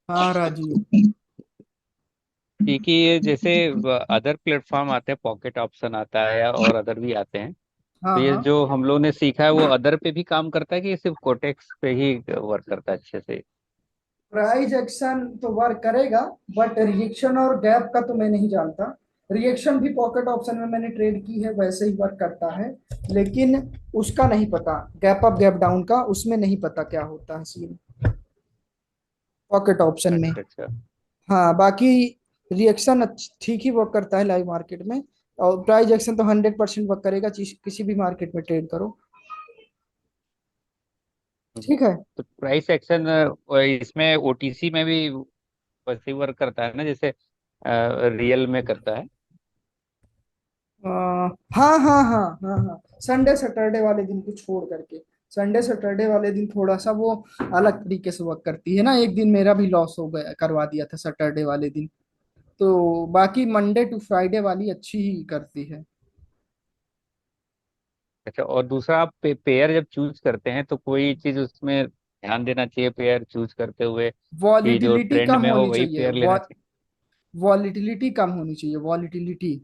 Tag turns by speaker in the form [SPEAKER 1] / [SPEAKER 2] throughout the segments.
[SPEAKER 1] हाँ राजीव।
[SPEAKER 2] क्योंकि ये जैसे अदर प्लेटफॉर्म आते हैं, पॉकेट ऑप्शन आता है और अदर भी आते हैं। तो
[SPEAKER 1] हाँ
[SPEAKER 2] ये
[SPEAKER 1] हाँ।
[SPEAKER 2] जो हम लोग ने सीखा है वो अदर पे भी काम करता है कि ये सिर्फ कोटेक्स पे ही वर्क करता है अच्छे से?
[SPEAKER 1] प्राइस एक्शन तो वर्क करेगा, बट रिएक्शन और गैप का तो मैं नहीं जानता। रिएक्शन भी पॉकेट ऑप्शन में मैंने ट्रेड की है, वैसे ही वर्क करता है। लेकिन उसका नहीं पता, गैप अप गैप डाउन का उसमें नहीं पता क्या होता है सीन पॉकेट ऑप्शन में।
[SPEAKER 2] अच्छा अच्छा।
[SPEAKER 1] हाँ बाकी रिएक्शन ठीक ही वर्क करता है लाइव मार्केट में। और प्राइस एक्शन तो 100% वर्क करेगा, किसी भी मार्केट में ट्रेड करो। ठीक है।
[SPEAKER 2] तो प्राइस एक्शन इसमें ओटीसी में भी वैसे ही वर्क करता है ना, जैसे रियल में करता है?
[SPEAKER 1] आ, हाँ हाँ हाँ हाँ हाँ। संडे सैटरडे वाले दिन को छोड़ करके, संडे सैटरडे वाले दिन थोड़ा सा वो अलग तरीके से वर्क करती है ना। एक दिन मेरा भी लॉस हो गया, करवा दिया था सैटरडे वाले दिन। तो बाकी मंडे टू फ्राइडे वाली अच्छी ही करती है।
[SPEAKER 2] अच्छा, और दूसरा आप पेयर जब चूज करते हैं तो कोई चीज उसमें ध्यान देना चाहिए पेयर चूज करते हुए, कि जो
[SPEAKER 1] वॉलिटिलिटी
[SPEAKER 2] ट्रेंड
[SPEAKER 1] कम
[SPEAKER 2] में हो
[SPEAKER 1] होनी
[SPEAKER 2] वही
[SPEAKER 1] चाहिए।
[SPEAKER 2] पेयर लेना चाहिए?
[SPEAKER 1] वॉलिटिलिटी कम होनी चाहिए, वॉलिटिलिटी।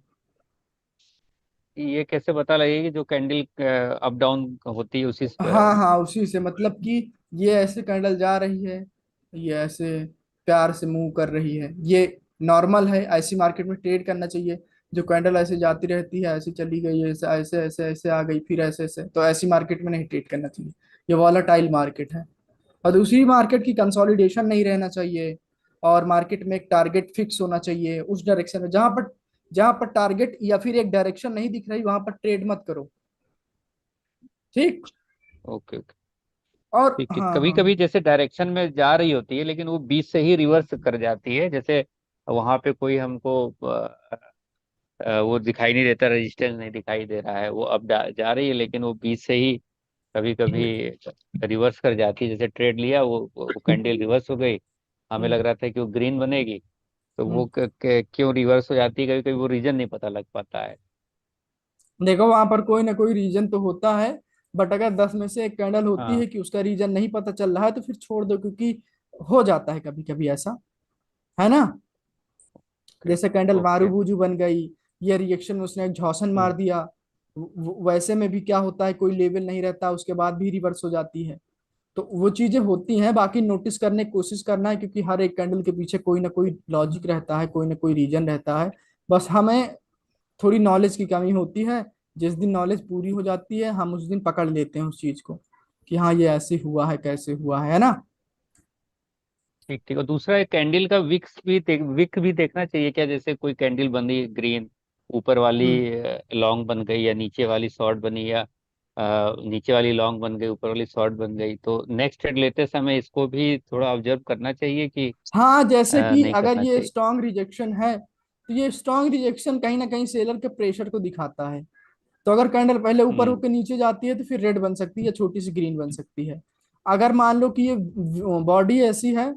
[SPEAKER 2] ये कैसे पता लगेगा कि जो कैंडल अप डाउन होती है उसी
[SPEAKER 1] हाँ हाँ, उसी से मतलब कि ये ऐसे कैंडल जा रही है, ये ऐसे प्यार से मूव कर रही है, ये नॉर्मल है, ऐसी मार्केट में ट्रेड करना चाहिए। जो कैंडल ऐसे जाती रहती है, ऐसे चली गई, ऐसे ऐसे ऐसे ऐसे आ गई, फिर ऐसे ऐसे, तो ऐसी मार्केट में नहीं ट्रेड करना चाहिए। ये वॉलेटाइल मार्केट है। और दूसरी मार्केट की कंसोलिडेशन नहीं रहना चाहिए। और मार्केट में एक टारगेट फिक्स होना चाहिए उस डायरेक्शन में, जहां पर टारगेट या फिर एक डायरेक्शन नहीं दिख रही, वहां पर ट्रेड मत करो। ठीक।
[SPEAKER 2] Okay okay.
[SPEAKER 1] और
[SPEAKER 2] ठीक है,
[SPEAKER 1] हाँ
[SPEAKER 2] कभी
[SPEAKER 1] हाँ
[SPEAKER 2] कभी जैसे डायरेक्शन में जा रही होती है लेकिन वो बीच से ही रिवर्स कर जाती है, जैसे वहां पे कोई हमको वो दिखाई नहीं देता, रेजिस्टेंस नहीं दिखाई दे रहा है, वो अब जा रही है लेकिन वो बीच से ही कभी कभी रिवर्स कर जाती है। जैसे ट्रेड लिया, वो कैंडल रिवर्स हो गई, हमें
[SPEAKER 1] हम्म
[SPEAKER 2] लग रहा था कि वो ग्रीन बनेगी, तो वो
[SPEAKER 1] हम्म।
[SPEAKER 2] क्यों रिवर्स हो जाती है, कभी कभी वो रीजन नहीं पता लग पाता है।
[SPEAKER 1] देखो वहां पर कोई ना कोई रीजन तो होता है। बट अगर 10 में से एक कैंडल होती
[SPEAKER 2] हाँ।
[SPEAKER 1] है कि उसका रीजन नहीं पता चल रहा है, तो फिर छोड़ दो, क्योंकि हो जाता है कभी कभी ऐसा, है ना।
[SPEAKER 2] ओके
[SPEAKER 1] जैसे कैंडल
[SPEAKER 2] ओके।
[SPEAKER 1] मारूबूजू बन गई, ये रिएक्शन में उसने एक झौसन मार
[SPEAKER 2] हम्म
[SPEAKER 1] दिया। वैसे में भी क्या होता है, कोई लेवल नहीं रहता, उसके बाद भी रिवर्स हो जाती है। तो वो चीजें होती हैं, बाकी नोटिस करने की कोशिश करना है, क्योंकि हर एक कैंडल के पीछे कोई ना कोई लॉजिक रहता है, कोई ना कोई रीजन रहता है। बस हमें थोड़ी नॉलेज की कमी होती है। जिस दिन नॉलेज पूरी हो जाती है, हम उस दिन पकड़ लेते हैं उस चीज को, कि हाँ ये ऐसे हुआ है, कैसे हुआ है ना।
[SPEAKER 2] ठीक ठीक। और दूसरा एक कैंडल का विक भी देखना चाहिए क्या? जैसे कोई कैंडल बनी ग्रीन, ऊपर वाली
[SPEAKER 1] हम्म।
[SPEAKER 2] लॉन्ग बन गई या नीचे वाली शॉर्ट बनी, या नीचे वाली लॉन्ग बन गई ऊपर वाली शॉर्ट बन गई, तो नेक्स्ट ट्रेड लेते समय इसको भी थोड़ा ऑब्जर्व करना चाहिए कि
[SPEAKER 1] हाँ जैसे कि
[SPEAKER 2] नहीं
[SPEAKER 1] अगर
[SPEAKER 2] करना
[SPEAKER 1] ये
[SPEAKER 2] चाहिए?
[SPEAKER 1] स्ट्रांग रिजेक्शन है, तो ये स्ट्रांग रिजेक्शन कहीं ना कहीं सेलर के प्रेशर को दिखाता है। तो अगर कैंडल पहले ऊपर
[SPEAKER 2] हम्म
[SPEAKER 1] होकर नीचे जाती है, तो फिर रेड बन सकती है या छोटी सी ग्रीन बन सकती है। अगर मान लो कि ये बॉडी ऐसी है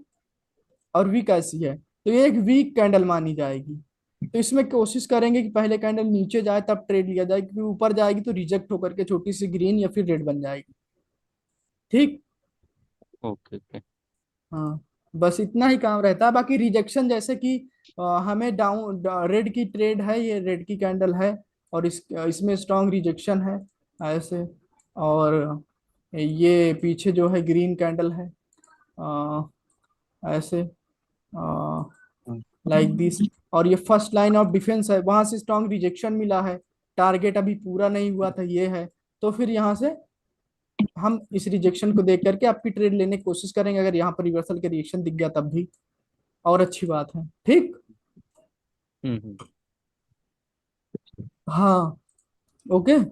[SPEAKER 1] और वीक ऐसी है, तो ये एक वीक कैंडल मानी जाएगी। तो इसमें कोशिश करेंगे कि पहले कैंडल नीचे जाए तब ट्रेड लिया जाए, क्योंकि ऊपर जाएगी तो रिजेक्ट होकर के छोटी सी ग्रीन या फिर रेड बन जाएगी। ठीक।
[SPEAKER 2] Okay okay.
[SPEAKER 1] हाँ बस इतना ही काम रहता है। बाकी रिजेक्शन जैसे कि हमें डाउन रेड की ट्रेड है, ये रेड की कैंडल है, और इसमें स्ट्रांग रिजेक्शन है ऐसे। और ये पीछे जो है ग्रीन कैंडल है, ऐसे, लाइक दिस। और ये फर्स्ट लाइन ऑफ डिफेंस है, वहां से स्ट्रांग रिजेक्शन मिला है, टारगेट अभी पूरा नहीं हुआ था, ये है। तो फिर यहाँ से हम इस रिजेक्शन को देख करके आपकी ट्रेड लेने की कोशिश करेंगे, अगर यहाँ पर रिवर्सल के रिएक्शन दिख गया तब भी और अच्छी बात है। ठीक।
[SPEAKER 2] हम्म।
[SPEAKER 1] हाँ। ओके।
[SPEAKER 2] ओके।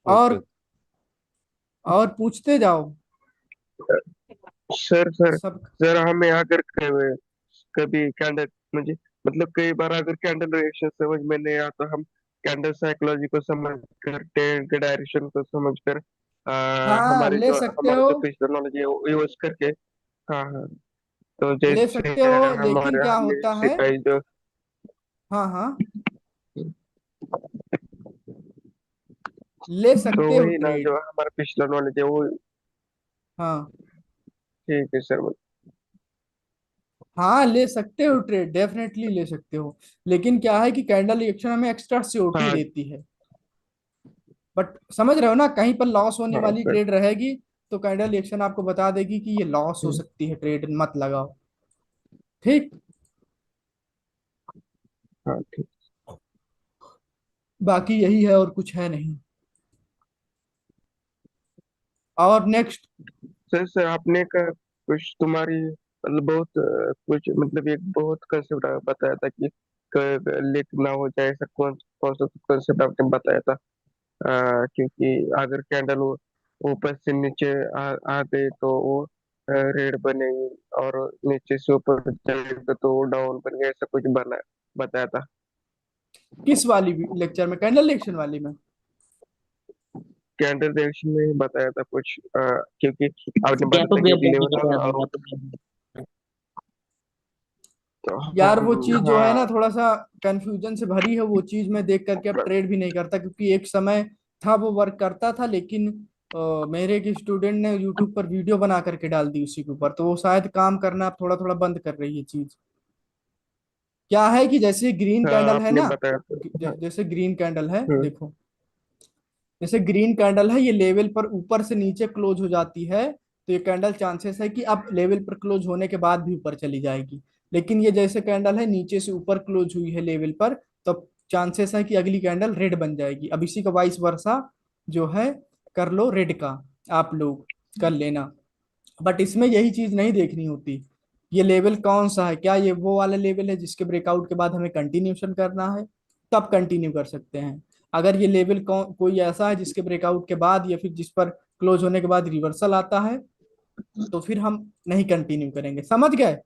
[SPEAKER 1] और और पूछते जाओ
[SPEAKER 3] सर
[SPEAKER 1] सब।
[SPEAKER 3] सर हमें अगर कभी कैंडल, मुझे मतलब कई बार अगर कैंडल रिएक्शन समझ में नहीं आता, हम कैंडल साइकोलॉजी को समझ कर, ट्रेंड के डायरेक्शन को समझ कर,
[SPEAKER 1] हाँ ले सकते
[SPEAKER 3] हमारा
[SPEAKER 1] हो,
[SPEAKER 3] जो पिछला नॉलेज है वो यूज करके। हाँ हाँ। तो
[SPEAKER 1] ले
[SPEAKER 3] जैसे
[SPEAKER 1] सकते हो, लेकिन
[SPEAKER 3] हमारे
[SPEAKER 1] क्या
[SPEAKER 3] हमने
[SPEAKER 1] होता है।
[SPEAKER 3] सिखाई जो,
[SPEAKER 1] हाँ हाँ, ले
[SPEAKER 3] तो
[SPEAKER 1] सकते हो
[SPEAKER 3] वही ना जो
[SPEAKER 1] ट्रेड।
[SPEAKER 3] हमारा पिछला नॉलेज है वो।
[SPEAKER 1] हाँ
[SPEAKER 3] ठीक है सर।
[SPEAKER 1] हाँ ले सकते हो ट्रेड, डेफिनेटली ले सकते हो, लेकिन क्या है कि कैंडल रिएक्शन हमें एक्स्ट्रा सीओटी
[SPEAKER 3] हाँ।
[SPEAKER 1] देती है। बट समझ रहे हो ना, कहीं पर लॉस होने
[SPEAKER 3] हाँ
[SPEAKER 1] वाली
[SPEAKER 3] सर।
[SPEAKER 1] ट्रेड रहेगी तो कैंडल रिएक्शन आपको बता देगी कि ये लॉस हो
[SPEAKER 3] हम्म,
[SPEAKER 1] सकती है, ट्रेड मत लगाओ। ठीक।
[SPEAKER 3] हाँ ठीक।
[SPEAKER 1] बाकी यही है और कुछ है नहीं। और नेक्स्ट।
[SPEAKER 3] सर सर आपने का कुछ तुम्हारी मतलब बहुत कुछ मतलब एक बहुत कंसेप्ट बताया था कि लीक ना हो जाए, ऐसा कौन कौन सा कंसेप्ट आपने बताया था? क्योंकि अगर कैंडल वो ऊपर से नीचे आ गई तो वो रेड बनेगी, और नीचे से ऊपर जाएगा तो वो डाउन बनेगा, ऐसा कुछ बना बताया था।
[SPEAKER 1] किस वाली लेक्चर में, कैंडल रिएक्शन वाली में?
[SPEAKER 3] कैंडल रिएक्शन में ही बताया था कुछ, क्योंकि आपने बताया
[SPEAKER 4] व्यापक
[SPEAKER 3] था कि
[SPEAKER 4] व्यापक में
[SPEAKER 3] लेवल
[SPEAKER 4] बताया था,
[SPEAKER 3] और
[SPEAKER 4] व्यापक व्यापक।
[SPEAKER 3] तो
[SPEAKER 1] यार वो
[SPEAKER 3] हम
[SPEAKER 1] चीज जो है ना
[SPEAKER 3] हाँ।
[SPEAKER 1] थोड़ा सा कंफ्यूजन से भरी है, वो चीज मैं देख करके अब ट्रेड भी नहीं करता, क्योंकि एक समय था वो वर्क करता था, लेकिन मेरे एक स्टूडेंट ने यूट्यूब पर वीडियो बना करके डाल दी उसी के ऊपर, तो वो शायद काम करना अब थोड़ा थोड़ा बंद कर रही है चीज। क्या है कि जैसे ग्रीन कैंडल है
[SPEAKER 3] आपने
[SPEAKER 1] ना,
[SPEAKER 3] बताया था। हाँ।
[SPEAKER 1] जैसे ग्रीन कैंडल है
[SPEAKER 3] हम्म।
[SPEAKER 1] देखो, जैसे ग्रीन कैंडल है, ये लेवल पर ऊपर से नीचे क्लोज हो जाती है, तो ये कैंडल चांसेस है कि अब लेवल पर क्लोज होने के बाद भी ऊपर चली जाएगी। लेकिन ये जैसे कैंडल है नीचे से ऊपर क्लोज हुई है लेवल पर, तो चांसेस है कि अगली कैंडल रेड बन जाएगी। अब इसी का वाइस वर्सा जो है कर लो रेड का, आप लोग कर लेना। बट इसमें यही चीज नहीं देखनी होती, ये लेवल कौन सा है, क्या ये वो वाला लेवल है जिसके ब्रेकआउट के बाद हमें कंटिन्यूशन करना है, तब कंटिन्यू कर सकते हैं। अगर ये लेवल कोई ऐसा है जिसके ब्रेकआउट के बाद या फिर जिस पर क्लोज होने के बाद रिवर्सल आता है, तो फिर हम नहीं कंटिन्यू करेंगे। समझ गए?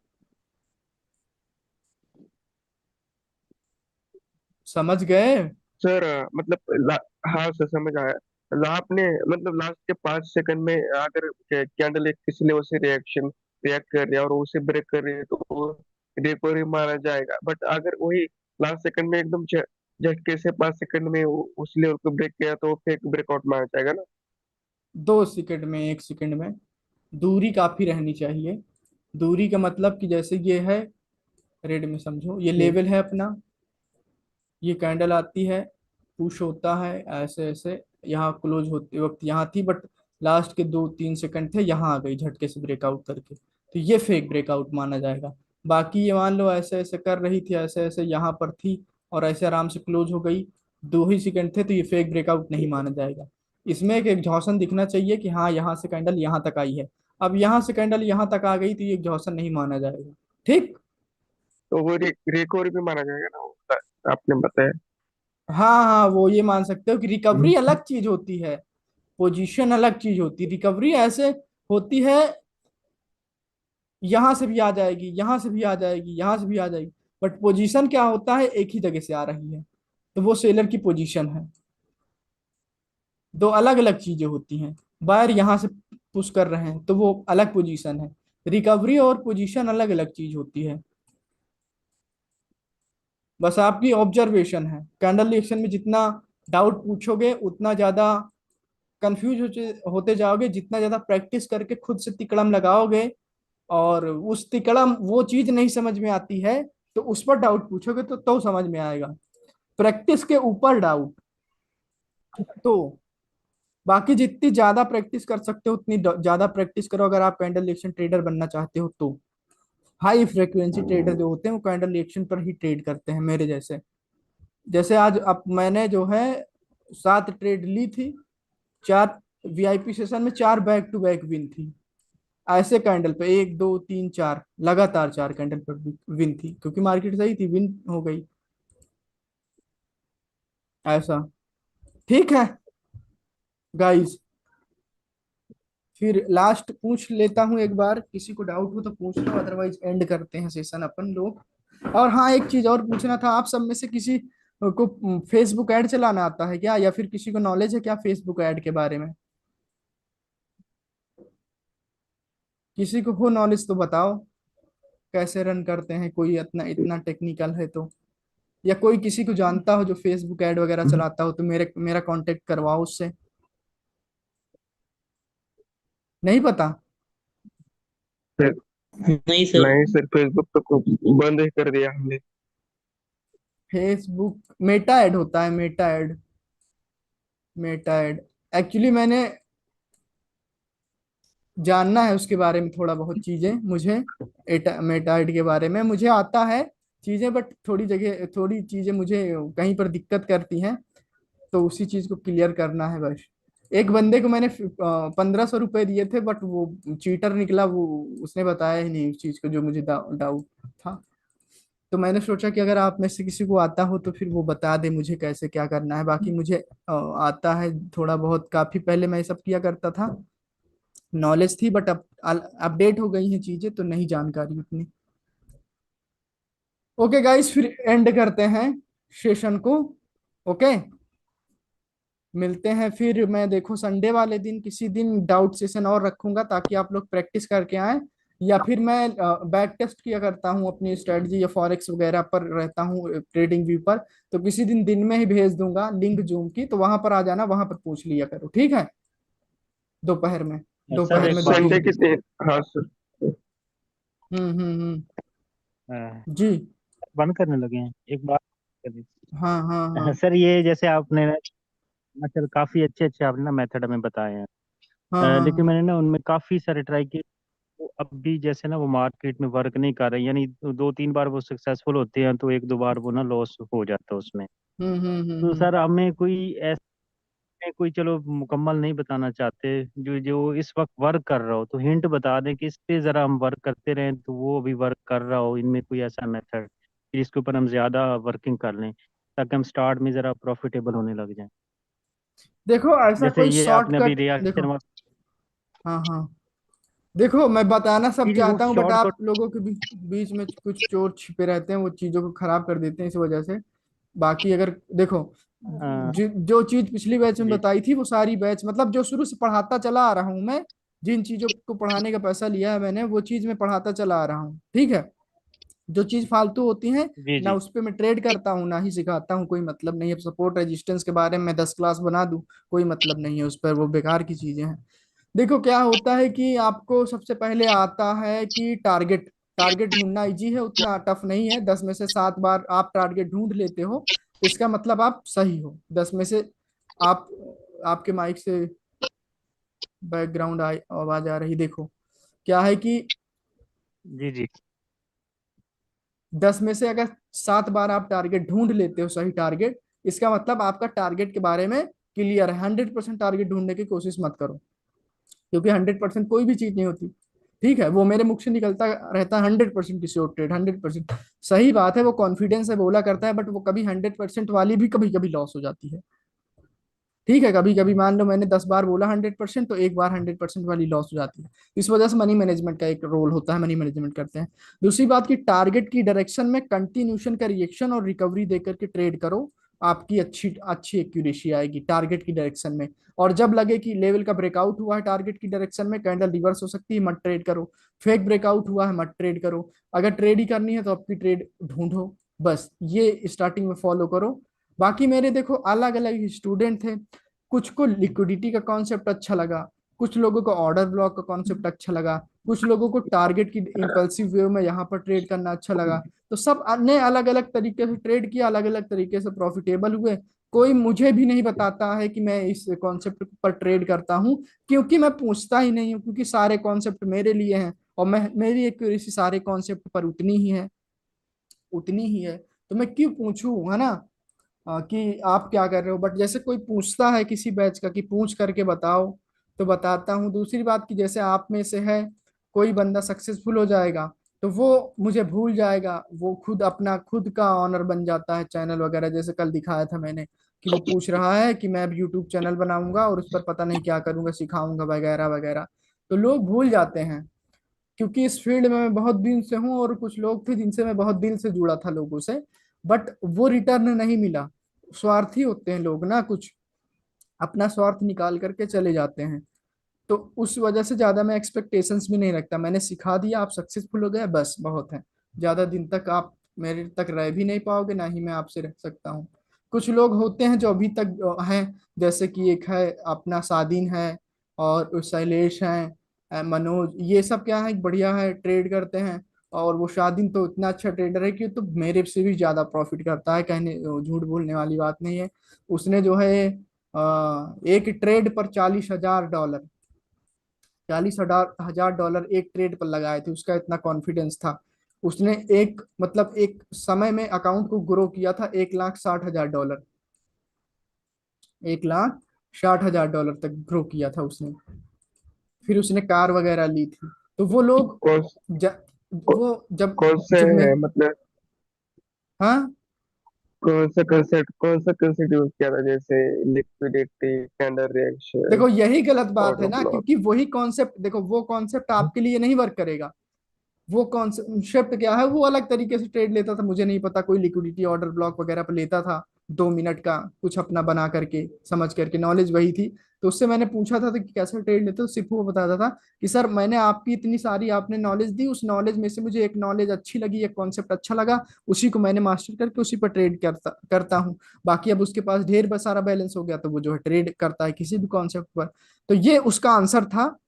[SPEAKER 1] समझ गए?
[SPEAKER 3] सर मतलब हाँ सर समझ आया। आपने मतलब लास्ट के 5 सेकंड में अगर कैंडल एक किसी लेवल से रिएक्ट कर रही है और उसे ब्रेक कर रही है तो वो रिकवरी माना जाएगा, बट अगर वही लास्ट सेकंड में एकदम झटके से 5 सेकंड में उस लेवल को ब्रेक किया तो फेक ब्रेकआउट माना जाएगा ना?
[SPEAKER 1] 2 सेकंड में, 1 सेकंड में दूरी काफी रहनी चाहिए। दूरी का मतलब कि जैसे ये है रेड में, समझो ये
[SPEAKER 3] हम्म।
[SPEAKER 1] लेवल है अपना, ये कैंडल आती है, पुश होता है ऐसे ऐसे, यहाँ क्लोज होते वक्त यहाँ थी, बट लास्ट के 2-3 सेकंड थे, यहाँ आ गई झटके से ब्रेकआउट करके, तो ये फेक ब्रेकआउट माना जाएगा। बाकी ये मान लो ऐसे ऐसे कर रही थी, ऐसे ऐसे यहाँ पर थी और ऐसे आराम से क्लोज हो गई, 2 ही सेकंड थे, तो ये फेक ब्रेकआउट नहीं माना जाएगा। इसमें एक एग्जॉशन दिखना चाहिए कि हाँ यहाँ से कैंडल यहाँ तक आई है। अब यहाँ से कैंडल यहाँ तक आ गई तो ये एग्जॉशन नहीं माना जाएगा। ठीक।
[SPEAKER 3] तो वो रिकवरी भी माना जाएगा ना वो आपने बताया।
[SPEAKER 1] हाँ हाँ, वो ये मान सकते हो कि
[SPEAKER 3] हम्म।
[SPEAKER 1] रिकवरी अलग चीज होती है, पोजीशन अलग चीज होती है। रिकवरी ऐसे होती है, यहां से भी आ जाएगी, यहां से भी आ जाएगी, यहां से भी आ जाएगी। बट पोजीशन क्या होता है, एक ही जगह से आ रही है, तो वो सेलर की पोजीशन है। दो अलग अलग चीजें होती हैं। बायर यहां से पुश कर रहे हैं तो वो अलग पोजीशन है, रिकवरी और पोजीशन अलग अलग चीज होती है। बस आपकी ऑब्जर्वेशन है, कैंडल रिएक्शन में जितना डाउट पूछोगे उतना ज्यादा कंफ्यूज होते जाओगे, जितना ज्यादा प्रैक्टिस करके खुद से तिकड़म लगाओगे और उस तिकड़म वो चीज नहीं समझ में आती है, तो उस पर डाउट पूछोगे तो समझ में आएगा। प्रैक्टिस के ऊपर डाउट। तो बाकी जितनी ज्यादा प्रैक्टिस कर सकते हो उतनी ज्यादा प्रैक्टिस करो, अगर आप कैंडल रिएक्शन ट्रेडर बनना चाहते हो तो। हाई फ्रिक्वेंसी ट्रेडर जो होते हैं वो कैंडल रिएक्शन पर ही ट्रेड करते हैं, मेरे जैसे। जैसे आज अब मैंने जो है 7 ट्रेड ली थी, 4 वीआईपी सेशन में 4 बैक टू बैक विन थी। ऐसे कैंडल पे 1 2 3 4 लगातार 4 कैंडल पर विन थी, क्योंकि मार्केट सही थी, विन हो गई। ऐसा। ठीक है गाइस, फिर लास्ट पूछ लेता हूँ एक बार, किसी को डाउट हो तो पूछ लो, अदरवाइज एंड करते हैं सेशन अपन लोग। और हाँ, एक चीज और पूछना था, आप सब में से किसी को फेसबुक ऐड चलाना आता है क्या, या फिर किसी को नॉलेज है क्या फेसबुक ऐड के बारे में? किसी को हो नॉलेज तो बताओ, कैसे रन करते हैं, कोई इतना इतना टेक्निकल है तो। या कोई किसी को जानता हो जो फेसबुक ऐड वगैरह चलाता हो तो मेरा कांटेक्ट करवाओ उससे। नहीं पता?
[SPEAKER 4] नहीं सर।
[SPEAKER 3] नहीं सर, फेसबुक तो बंद ही कर दिया हमने।
[SPEAKER 1] फेसबुक मेटा ऐड होता है, Meta ad. Meta ad actually मैंने जानना है उसके बारे में थोड़ा बहुत चीजें मुझे। मेटा ऐड के बारे में मुझे आता है चीजें, बट थोड़ी जगह थोड़ी चीजें मुझे कहीं पर दिक्कत करती हैं, तो उसी चीज को क्लियर करना है बस। एक बंदे को मैंने 1500 रुपये दिए थे, बट वो चीटर निकला, वो उसने बताया ही नहीं उस चीज को जो मुझे डाउट था। तो मैंने सोचा कि अगर आप में से किसी को आता हो तो फिर वो बता दे मुझे कैसे क्या करना है। बाकी मुझे आता है थोड़ा बहुत, काफी पहले मैं ये सब किया करता था, नॉलेज थी, बट अब अपडेट हो गई हैं चीजें तो नहीं जानकारी उतनी। ओके गाइस, फिर एंड करते हैं सेशन को। ओके, मिलते हैं फिर। मैं देखो संडे वाले दिन किसी दिन डाउट सेशन और रखूंगा ताकि आप लोग प्रैक्टिस करके आए, या फिर मैं बैक टेस्ट किया करता हूँ अपनी स्ट्रेटजी या फॉरेक्स वगैरह पर रहता हूँ ट्रेडिंग व्यू पर। तो किसी दिन में ही भेज दूंगा लिंक जूम की, तो वहां पर आ जाना, वहां पर पूछ लिया करो, ठीक है। दोपहर में,
[SPEAKER 4] सर
[SPEAKER 1] दोपहर
[SPEAKER 4] एक
[SPEAKER 1] में दो
[SPEAKER 4] बात
[SPEAKER 3] संडे
[SPEAKER 1] तीन
[SPEAKER 3] के
[SPEAKER 1] बजे।
[SPEAKER 3] दिन। हाँ सर।
[SPEAKER 4] अ,
[SPEAKER 1] जी।
[SPEAKER 4] बंद करने लगे हैं, एक बात करनी
[SPEAKER 1] हाँ हाँ हाँ
[SPEAKER 4] सर, ये जैसे आपने सर काफी अच्छे अच्छे आपने ना मेथड हमें बताए हैं।
[SPEAKER 1] हाँ हाँ
[SPEAKER 4] लेकिन
[SPEAKER 1] हाँ।
[SPEAKER 4] मैंने ना उनमें काफी सारे ट्राई किए, वो अब भी जैसे ना वो मार्केट में वर्क नहीं कर रहे, यानी दो तीन बार वो सक्सेसफुल होते हैं तो एक दो बार वो ना लॉस हो जाता है उसमें। तो सर हमें कोई ऐसे कोई चलो मुकम्मल नहीं बताना चाहते, जो जो इस वक्त वर्क कर रहा हो तो हिंट बता दें कि इस पे जरा हम वर्क करते रहें तो वो भी वर्क कर रहा हो, इनमें कोई ऐसा मेथड जिसके ऊपर हम ज्यादा वर्किंग कर लें ताकि हम स्टार्ट में जरा प्रॉफिटेबल होने लग जाएं।
[SPEAKER 1] देखो ऐसा
[SPEAKER 4] जैसे
[SPEAKER 1] कोई
[SPEAKER 4] ये आपने अभी
[SPEAKER 1] शॉर्टकट
[SPEAKER 4] रिएक्शन
[SPEAKER 1] देखो।
[SPEAKER 4] वाला,
[SPEAKER 1] हाँ हाँ। देखो मैं बताना सब
[SPEAKER 4] जी जी वो
[SPEAKER 1] चाहता हूँ, बट
[SPEAKER 4] शॉर्टकट।
[SPEAKER 1] आप लोगों के बीच में कुछ चोर छिपे रहते हैं, वो चीजों को खराब कर देते हैं इस वजह से। बाकी अगर देखो, जो चीज पिछली बैच में
[SPEAKER 4] जी
[SPEAKER 1] बताई थी वो सारी बैच, मतलब जो शुरू से पढ़ाता चला आ रहा हूँ मैं, जिन चीजों को पढ़ाने का पैसा लिया है मैंने, वो चीज मैं पढ़ाता चला आ रहा हूँ, ठीक है। जो चीज फालतू होती है
[SPEAKER 4] जी
[SPEAKER 1] ना,
[SPEAKER 4] जी
[SPEAKER 1] उस पे मैं ट्रेड करता हूँ ना ही सिखाता हूँ, कोई मतलब नहीं है। सपोर्ट रेजिस्टेंस के बारे में मैं 10 क्लास बना दूं, कोई मतलब नहीं है उस पर, वो बेकार की चीजें हैं। देखो क्या होता है कि आपको सबसे पहले आता है कि टारगेट, टारगेट ढूंढना इजी है, उतना टफ नहीं है। 10 में से 7 बार आप टारगेट ढूंढ लेते हो, इसका मतलब आप सही हो। 10 में से आप, आपके माइक से बैकग्राउंड आवाज आ रही, देखो क्या है कि
[SPEAKER 4] जी जी
[SPEAKER 1] 10 में से अगर 7 बार आप टारगेट ढूंढ लेते हो, सही टारगेट, इसका मतलब आपका टारगेट के बारे में क्लियर है। 100% टारगेट ढूंढने की कोशिश मत करो, क्योंकि 100% कोई भी चीज नहीं होती, ठीक है। वो मेरे मुख से निकलता रहता है 100% श्योर ट्रेड, 100%। सही बात है, वो कॉन्फिडेंस से बोला करता है, बट वो कभी 100% वाली भी कभी कभी लॉस हो जाती है, ठीक है। कभी कभी मान लो मैंने 10 बार बोला 100%, तो एक बार 100% वाली लॉस हो जाती है। इस वजह से मनी मैनेजमेंट का एक रोल होता है, मनी मैनेजमेंट करते हैं। दूसरी बात की टारगेट की डायरेक्शन में कंटिन्यूशन का रिएक्शन और रिकवरी देकर के ट्रेड करो, आपकी अच्छी अच्छी एक्यूरेसी आएगी टारगेट की डायरेक्शन में। और जब लगे कि लेवल का ब्रेकआउट हुआ है टारगेट की डायरेक्शन में, कैंडल रिवर्स हो सकती है, मत ट्रेड करो। फेक ब्रेकआउट हुआ है, मत ट्रेड करो। अगर ट्रेड ही करनी है तो आपकी ट्रेड ढूंढो, बस ये स्टार्टिंग में फॉलो करो। बाकी मेरे देखो अलग अलग स्टूडेंट थे, कुछ को लिक्विडिटी का कॉन्सेप्ट अच्छा लगा, कुछ लोगों को ऑर्डर ब्लॉक का कॉन्सेप्ट अच्छा लगा, कुछ लोगों को टारगेट की इम्पल्सिव वे में यहाँ पर ट्रेड करना अच्छा लगा। तो सब ने अलग अलग तरीके से ट्रेड किया, अलग अलग तरीके से प्रॉफिटेबल हुए। कोई मुझे भी नहीं बताता है कि मैं इस कॉन्सेप्ट पर ट्रेड करता हूँ, क्योंकि मैं पूछता ही नहीं हूँ, क्योंकि सारे कॉन्सेप्ट मेरे लिए हैं, और मैं मेरी एक्यूरेसी सारे कॉन्सेप्ट पर उतनी ही है, उतनी ही है। तो मैं क्यों पूछूं, है ना। कि आप क्या कर रहे हो, बट जैसे कोई पूछता है किसी बैच का कि पूछ करके बताओ, तो बताता हूँ। दूसरी बात की जैसे आप में से है कोई बंदा सक्सेसफुल हो जाएगा, तो वो मुझे भूल जाएगा, वो खुद अपना खुद का ऑनर बन जाता है चैनल वगैरह, जैसे कल दिखाया था मैंने कि वो पूछ रहा है कि मैं अब यूट्यूब चैनल बनाऊंगा और उस पर पता नहीं क्या करूंगा, सिखाऊंगा वगैरह वगैरह। तो लोग भूल जाते हैं, क्योंकि इस फील्ड में मैं बहुत दिन से हूँ, और कुछ लोग थे जिनसे मैं बहुत दिल से जुड़ा था लोगों से, बट वो रिटर्न नहीं मिला। स्वार्थी होते हैं लोग ना, कुछ अपना स्वार्थ निकाल करके चले जाते हैं। तो उस वजह से ज्यादा मैं एक्सपेक्टेशंस भी नहीं रखता, मैंने सिखा दिया, आप सक्सेसफुल हो गए, बस बहुत है। ज्यादा दिन तक आप मेरे तक रह भी नहीं पाओगे, ना ही मैं आपसे रह सकता हूँ। कुछ लोग होते हैं जो अभी तक हैं, जैसे कि एक है अपना सादिन है, और शैलेश हैं, मनोज, ये सब क्या है, बढ़िया है, ट्रेड करते हैं। और वो शादीन तो इतना अच्छा ट्रेडर है कि तो मेरे से भी ज्यादा प्रॉफिट करता है, कहने झूठ बोलने वाली बात नहीं है। उसने जो है एक ट्रेड पर $40,000, $40,000 एक ट्रेड पर लगाए थे, उसका इतना कॉन्फिडेंस था। उसने एक मतलब एक समय में अकाउंट को ग्रो किया था $1,60,000, $1,60,000 तक ग्रो किया था उसने। फिर उसने कार वगैरह ली थी। तो वो लोग
[SPEAKER 3] कौन
[SPEAKER 1] ज,
[SPEAKER 3] कौ-
[SPEAKER 1] वो जब
[SPEAKER 3] कौन से
[SPEAKER 1] जब मैं,
[SPEAKER 3] है मतलब,
[SPEAKER 1] हाँ
[SPEAKER 3] कौन सा कंसेप्ट यूज किया था, जैसे लिक्विडिटी, कैंडल रिएक्शन,
[SPEAKER 1] देखो यही गलत बात है
[SPEAKER 3] ऑर्डर
[SPEAKER 1] ना,
[SPEAKER 3] ब्लॉक?
[SPEAKER 1] क्योंकि वही कॉन्सेप्ट, देखो वो कॉन्सेप्ट आपके लिए नहीं वर्क करेगा। वो कॉन्सेप्ट क्या है, वो अलग तरीके से ट्रेड लेता था, मुझे नहीं पता, कोई लिक्विडिटी ऑर्डर ब्लॉक वगैरह पर लेता था, 2 मिनट का कुछ अपना बना करके समझ करके, नॉलेज वही थी। तो उससे मैंने पूछा था तो कि कैसे ट्रेड लेते हो, सिर्फ वो बताता था कि सर मैंने आपकी इतनी सारी आपने नॉलेज दी, उस नॉलेज में से मुझे एक नॉलेज अच्छी लगी, एक कॉन्सेप्ट अच्छा लगा, उसी को मैंने मास्टर करके उसी पर ट्रेड करता करता हूँ। बाकी अब उसके पास ढेर सारा बैलेंस हो गया तो वो जो है ट्रेड करता है किसी भी कॉन्सेप्ट पर। तो ये उसका आंसर था।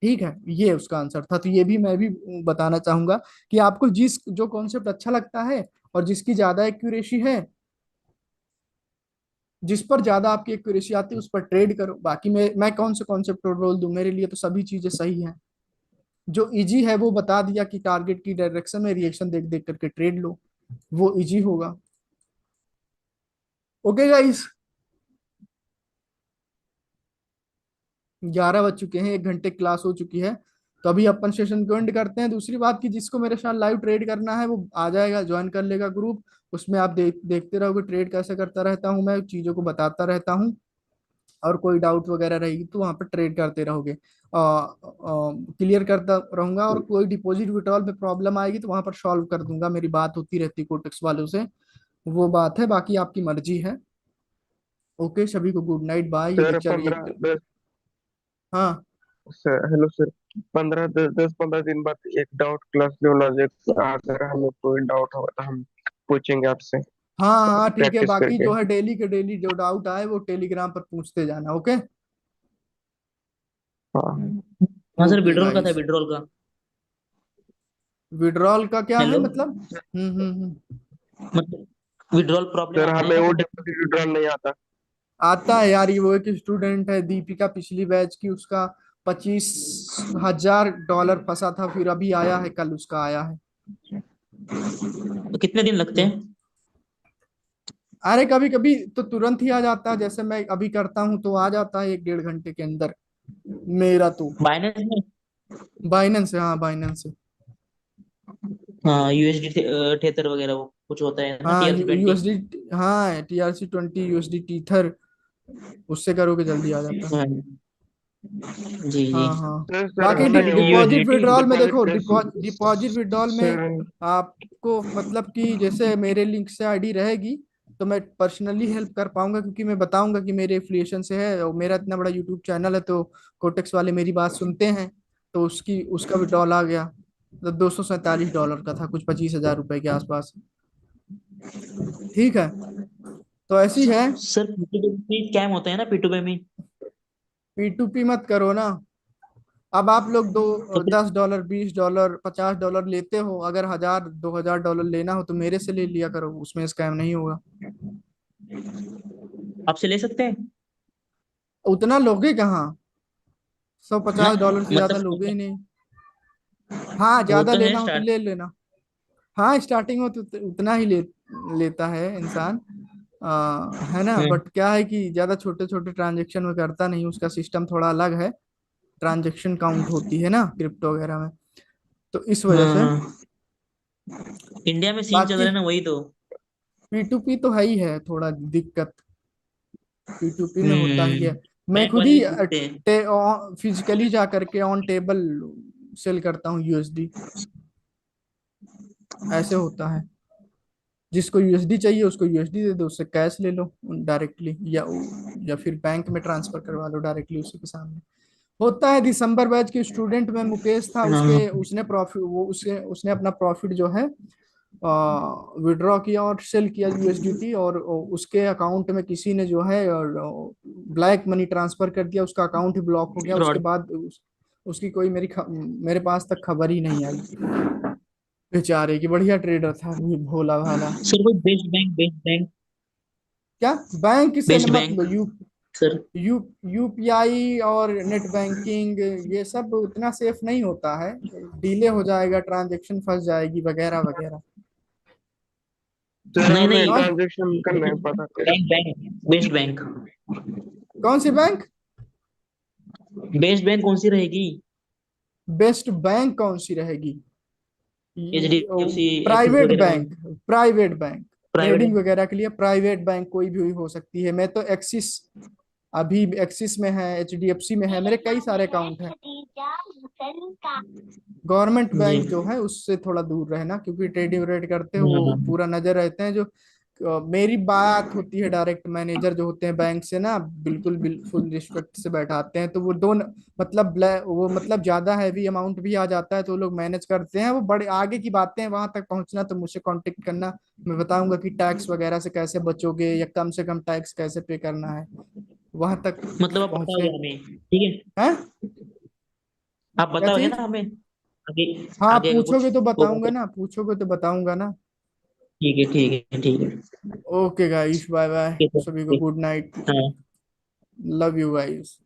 [SPEAKER 1] ठीक है, ये उसका आंसर था। तो ये भी मैं भी बताना चाहूंगा कि आपको जिस जो कॉन्सेप्ट अच्छा लगता है और जिसकी ज्यादा एक्यूरेसी है, जिस पर ज्यादा आपकी एक्यूरेसी आती है उस पर ट्रेड करो। बाकी मैं कौन से कॉन्सेप्ट और रोल दूं, मेरे लिए तो सभी चीजें सही हैं। जो इजी है वो बता दिया कि टारगेट की डायरेक्शन में रिएक्शन देख देख करके ट्रेड लो, वो इजी होगा। ओके गाइस, 11 बज चुके हैं, 1 घंटे क्लास हो चुकी है। तो अभी अपन सेशन को एंड करते हैं। दूसरी बात कि जिसको मेरे साथ लाइव ट्रेड करना है वो आ जाएगा, ज्वाइन कर लेगा ग्रुप। उसमें आप देखते रहोगे ट्रेड कैसे करता रहता हूँ, मैं चीजों को बताता रहता हूँ। और कोई डाउट वगैरह रहेगी तो वहां पर ट्रेड करते रहोगे, क्लियर करता रहूंगा। और कोई डिपॉजिट विड्रॉल में प्रॉब्लम आएगी तो वहां पर सॉल्व कर दूंगा, मेरी बात होती रहती है कोटेक्स वालों से। वो बात है, बाकी आपकी मर्जी है। ओके, सभी को गुड नाइट, बाय। ये
[SPEAKER 3] सर
[SPEAKER 1] लेक्चर
[SPEAKER 3] पंद्रह
[SPEAKER 1] एक,
[SPEAKER 3] दस
[SPEAKER 1] हाँ
[SPEAKER 3] सर हेलो सर, 10 15 दिन बाद एक डाउट क्लास लेना, अगर हमें कोई डाउट होगा तो हम पूछेंगे आपसे,
[SPEAKER 1] हाँ हाँ ठीक है,
[SPEAKER 3] प्रैक्टिस
[SPEAKER 1] बाकी
[SPEAKER 3] करके।
[SPEAKER 1] जो है डेली के डेली जो डाउट आए वो टेलीग्राम पर पूछते जाना। ओके।
[SPEAKER 3] हाँ।
[SPEAKER 5] हाँ सर,
[SPEAKER 1] ओके
[SPEAKER 5] विड्रॉल का था,
[SPEAKER 1] गाइस,
[SPEAKER 5] विड्रॉल का।
[SPEAKER 1] विड्रॉल का क्या है
[SPEAKER 5] हेलो।
[SPEAKER 1] मतलब?
[SPEAKER 5] मतलब विड्रॉल प्रॉब्लम
[SPEAKER 3] सर
[SPEAKER 5] आता है
[SPEAKER 3] हमें
[SPEAKER 5] ना
[SPEAKER 3] वो
[SPEAKER 5] कोटक।
[SPEAKER 3] डिपॉजिट विड्रॉल नहीं आता।
[SPEAKER 1] आता है यार, ये वो एक स्टूडेंट है दीपिका, पिछली बैच की, उसका $25,000 फंसा था, फिर अभी आया है, कल उसका आया है।
[SPEAKER 5] तो कितने दिन लगते
[SPEAKER 1] तो
[SPEAKER 5] हैं?
[SPEAKER 1] अरे कभी कभी तो तुरंत ही आ जाता है, जैसे मैं अभी करता हूँ तो आ जाता है 1 डेढ़ घंटे के अंदर मेरा तो।
[SPEAKER 5] बाइनेंस में?
[SPEAKER 1] बाइनेंस से, हाँ बाइनेंस से।
[SPEAKER 5] हाँ, यूएसडी थेथर वगैरह वो कुछ होता है ना,
[SPEAKER 1] हाँ
[SPEAKER 5] TRC 20।
[SPEAKER 1] यूएसडी, हाँ TRC 20, यूएसडी टीथर, उससे करोगे जल्दी आ जाता है।
[SPEAKER 5] हाँ जी जी।
[SPEAKER 1] हाँ हाँ।
[SPEAKER 3] सर
[SPEAKER 1] बाकी
[SPEAKER 3] हमें वो
[SPEAKER 1] डिपॉजिट
[SPEAKER 5] यूएसडीटी।
[SPEAKER 1] विड्रॉल में
[SPEAKER 3] डिपॉजिट
[SPEAKER 1] देखो,
[SPEAKER 3] कैसे?
[SPEAKER 1] डिपॉजिट विड्रॉल में
[SPEAKER 3] सर
[SPEAKER 1] आपको मतलब कि जैसे मेरे लिंक से आईडी रहेगी तो मैं पर्सनली हेल्प कर पाऊंगा, क्योंकि मैं बताऊंगा कि मेरे एफिलिएशन से है और मेरा इतना बड़ा यूट्यूब चैनल है, तो कोटेक्स वाले मेरी बात सुनते हैं। तो उसका विड्रॉल आ गया, तो $247 का था, कुछ $25,000 के आसपास। ठीक है, तो ऐसी है।
[SPEAKER 5] सर P2P स्कैम होता है ना, P2P में।
[SPEAKER 1] P2P मत करो ना। अब आप लोग दो
[SPEAKER 5] तो फिर
[SPEAKER 1] $10, $20, $50 लेते हो, अगर 1,000 2,000 डॉलर लेना हो तो मेरे से ले लिया करो, उसमें स्कैम नहीं होगा।
[SPEAKER 5] आपसे ले सकते हैं?
[SPEAKER 1] उतना लोगे कहाँ,
[SPEAKER 5] ना,
[SPEAKER 1] $150 से ज्यादा लोगे ही
[SPEAKER 5] मतलब
[SPEAKER 1] नहीं। हाँ
[SPEAKER 5] वो
[SPEAKER 1] ज्यादा
[SPEAKER 5] तो है
[SPEAKER 1] लेना हो तो
[SPEAKER 5] स्टार्ट।
[SPEAKER 1] ले लेना। हाँ स्टार्टिंग में तो उतना ही लेता है इंसान, है ना।
[SPEAKER 5] हम्म।
[SPEAKER 1] बट क्या है कि ज्यादा छोटे छोटे ट्रांजेक्शन में करता नहीं, उसका सिस्टम थोड़ा अलग है, ट्रांजेक्शन काउंट होती है ना क्रिप्टो वगैरह में, तो इस वजह
[SPEAKER 5] हाँ
[SPEAKER 1] से।
[SPEAKER 5] हाँ, इंडिया में सीन चल रहा
[SPEAKER 1] बाकी
[SPEAKER 5] है ना, वही तो।
[SPEAKER 1] P2P तो है ही है थोड़ा दिक्कत, P2P में होता ही है। मैं
[SPEAKER 5] बैंक
[SPEAKER 1] खुद
[SPEAKER 5] वाले
[SPEAKER 1] ही
[SPEAKER 5] भी पूछते हैं।
[SPEAKER 1] फिजिकली जा करके ऑन टेबल सेल करता हूँ यूएसडी, ऐसे होता है। जिसको यूएसडी चाहिए उसको यूएसडी दे दो, उससे कैश ले लो डायरेक्टली, या फिर बैंक में ट्रांसफर करवा लो डायरेक्टली उसी के सामने। होता है। दिसंबर बैच के स्टूडेंट में मुकेश था,
[SPEAKER 5] हाँ।
[SPEAKER 1] उसके उसने प्रॉफिट, वो उसने अपना प्रॉफिट जो है विड्रॉ किया और सेल किया यूएसडीटी, और उसके अकाउंट में किसी ने जो है ब्लैक मनी ट्रांसफर कर दिया, उसका अकाउंट ही ब्लॉक हो गया। उसके
[SPEAKER 5] फ्रॉड।
[SPEAKER 1] बाद उसकी कोई मेरे पास तक खबर ही नहीं आई बेचारे की। बढ़िया ट्रेडर था वो, भोला भाला।
[SPEAKER 5] सर कोई बेस्ट बैंक
[SPEAKER 1] क्या बैंक से
[SPEAKER 5] बेस्ट बैंक
[SPEAKER 1] मतलब
[SPEAKER 5] सर।
[SPEAKER 1] यूपीआई और नेट बैंकिंग ये सब उतना सेफ नहीं होता है, डिले हो जाएगा, ट्रांजैक्शन फंस जाएगी वगैरह वगैरह।
[SPEAKER 3] सर
[SPEAKER 5] नहीं
[SPEAKER 3] हमें
[SPEAKER 5] नहीं,
[SPEAKER 1] कौन
[SPEAKER 3] ट्रांजेक्शन करना है पता है।
[SPEAKER 5] बैंक बेस्ट बैंक
[SPEAKER 1] कौन सी बैंक?
[SPEAKER 5] बेस्ट बैंक कौन सी रहेगी?
[SPEAKER 1] बेस्ट बैंक कौन सी रहेगी?
[SPEAKER 5] HDFC, एक्सिस
[SPEAKER 1] प्राइवेट
[SPEAKER 5] वगैरह में।
[SPEAKER 1] Bank. Private bank
[SPEAKER 5] private.
[SPEAKER 1] Trading वगैरह के लिए प्राइवेट बैंक कोई भी हो सकती है। मैं तो एक्सिस, अभी एक्सिस में है, एचडीएफसी में है, मेरे कई सारे अकाउंट हैं। गवर्नमेंट
[SPEAKER 5] जी।
[SPEAKER 1] बैंक जो है उससे थोड़ा दूर रहना, क्योंकि ट्रेडिंग व्रेड करते हैं वो
[SPEAKER 5] हाँ।
[SPEAKER 1] पूरा नजर रहते हैं। जो मेरी बात होती है डायरेक्ट मैनेजर जो होते हैं बैंक से ना, बिल्कुल बिल्कुल रिस्पेक्ट से बैठाते हैं। तो वो मतलब वो मतलब ज्यादा हैवी अमाउंट भी आ जाता है तो वो लोग मैनेज करते हैं। वो बड़े आगे की बातें हैं, वहां तक पहुंचना तो मुझसे कांटेक्ट करना। मैं बताऊंगा कि टैक्स वगैरह से कैसे बचोगे या कम से कम टैक्स कैसे पे करना है, वहां तक
[SPEAKER 5] मतलब आप
[SPEAKER 1] पहुंचने।
[SPEAKER 5] बताओगे हमें, ठीक है?
[SPEAKER 1] हैं?
[SPEAKER 5] आप
[SPEAKER 1] क्या
[SPEAKER 5] बताओगे ना
[SPEAKER 1] चीज?
[SPEAKER 5] हमें आगे,
[SPEAKER 1] हाँ
[SPEAKER 5] आगे का कुछ
[SPEAKER 1] पूछोगे तो
[SPEAKER 5] होगा
[SPEAKER 1] बताऊंगा
[SPEAKER 5] तो।
[SPEAKER 1] ना, पूछोगे तो बताऊंगा ना।
[SPEAKER 5] ठीक है, ठीक है, ठीक है।
[SPEAKER 1] ओके गाइस, बाय बाय,
[SPEAKER 5] ठीक है
[SPEAKER 1] सभी को
[SPEAKER 5] सर।
[SPEAKER 1] Good night.
[SPEAKER 5] हाँ।
[SPEAKER 1] Love you guys.